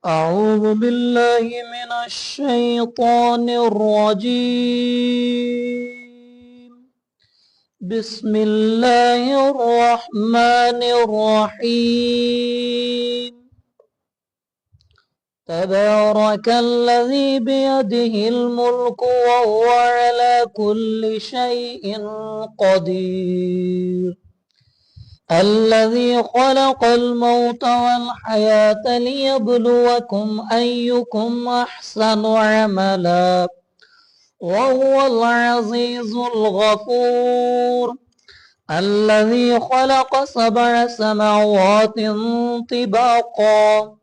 أعوذ بالله من الشيطان الرجيم. بسم الله الرحمن الرحيم. تبارك الذي بيده الملك وهو على كل شيء قدير. الذي خلق الموت والحياة ليبلوكم أيكم أحسن عملا وهو العزيز الغفور. الذي خلق 7 سماوات طباقا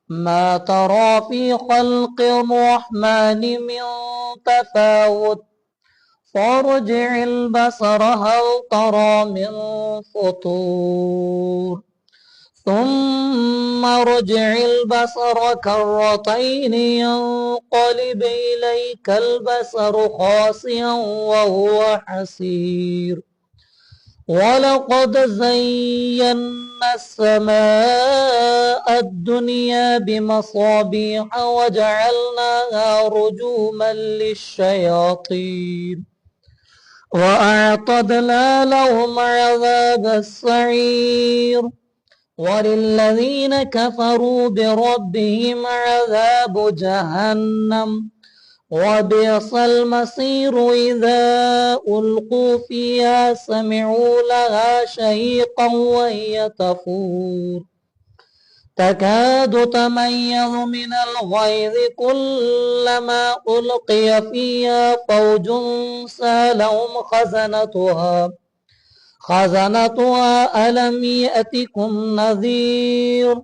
ما ترى في خلق الرحمن من تفاوت فارجع البصر هل ترى من فطور ثم ارجع البصر كرتين ينقلب إليك البصر خاسئا وهو حسير. ولقد زينا السماء الدنيا بمصابيح وجعلناها رجوما للشياطين وأعتدنا لهم عذاب السعير. وللذين كفروا بربهم عذاب جهنم وبئس المصير. إذا ألقوا فيها سمعوا لها شهيقا وهي تفور تكاد تميز من الغيظ كلما ألقي فيها فوج سألهم خزنتها ألم يأتكم نذير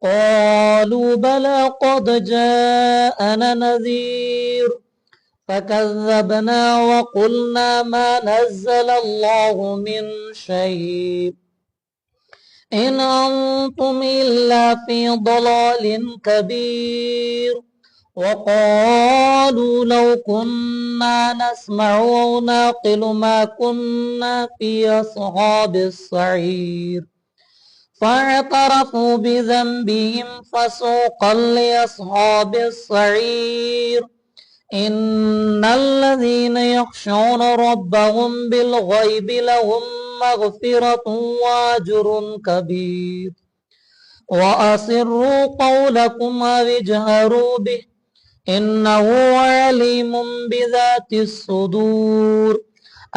قالوا بلى قد جاءنا نذير فكذبنا وقلنا ما نزل الله من شيء إن أنتم إلا في ضلال كبير. وقالوا لو كنا نسمع أو نعقل ما كنا في أصحاب السعير فاعترفوا بذنبهم فسوقا لأصحاب السعير. إن الذين يخشون ربهم بالغيب لهم مغفرة وأجر كبير. وأسروا قولكم أو اجهروا به إنه عليم بذات الصدور.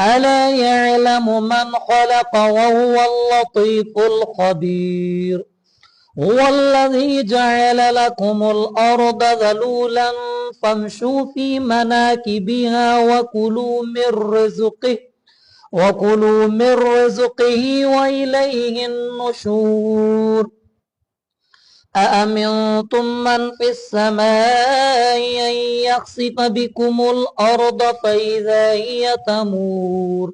ألا يعلم من خلق وهو اللطيف الخبير. هو الذي جعل لكم الأرض ذلولا فامشوا في مناكبها وكلوا من رزقه وإليه النشور. أأمنتم من في السماء أن يخسف بكم الأرض فإذا هي تمور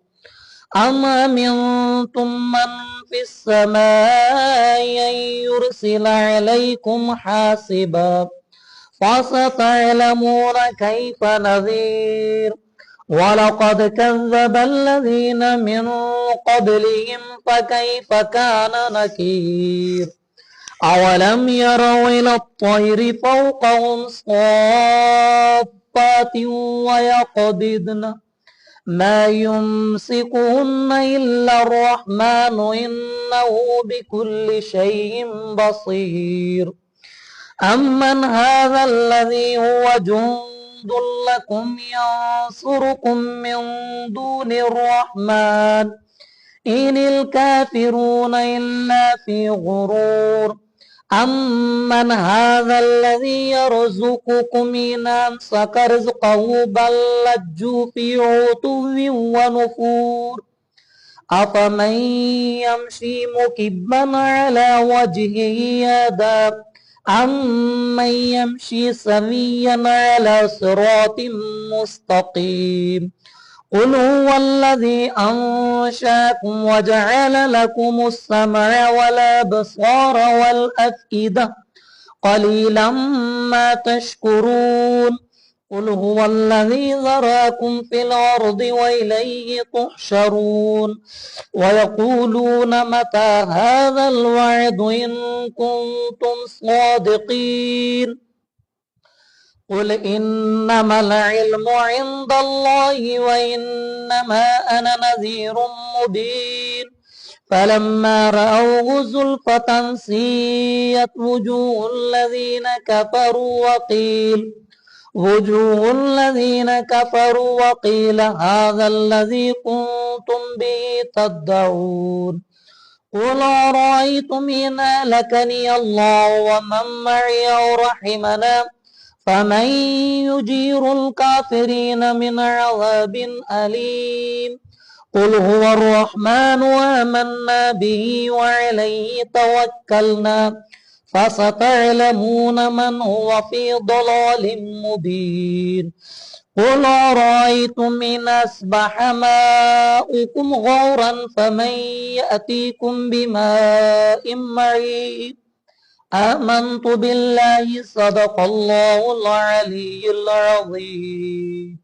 أم أمنتم من في السماء أن يرسل عليكم حاسبا فستعلمون كيف نذير. ولقد كذب الذين من قبلهم فكيف كان نكير. أولم يروا إلى الطير فوقهم صافات ويقبضن ما يمسكهن إلا الرحمن إنه بكل شيء بصير. أمن هذا الذي هو جند لكم ينصركم من دون الرحمن إن الكافرون إلا في غرور. أمن هذا الذي يرزقكم إن أمسك رزقه بل لجوا في عتو ونفور. أفمن يمشي مكبا على وجهه أهدى أمن يمشي سويا على صراط مستقيم. قل هو الذي أنشأكم وجعل لكم السمع والأبصار والأفئدة قليلا ما تشكرون. قل هو الذي ذراكم في الأرض وإليه تحشرون ويقولون متى هذا الوعد إن كنتم صادقين قل إنما العلم عند الله وإنما أنا نذير مبين فلما رأوه زلفة سيئت وجوه الذين كفروا وقيل هذا الذي كنتم به تدعون قل أرأيتم إن أهلكني الله ومن معي أو رحمنا فمن يجير الكافرين من عذاب أليم قل هو الرحمن آمنا به وعليه توكلنا فستعلمون من هو في ضلال مبين قل أرأيتم إن أصبح ماؤكم غورا فمن يأتيكم بماء معين آمنت بالله صدق الله العلي العظيم.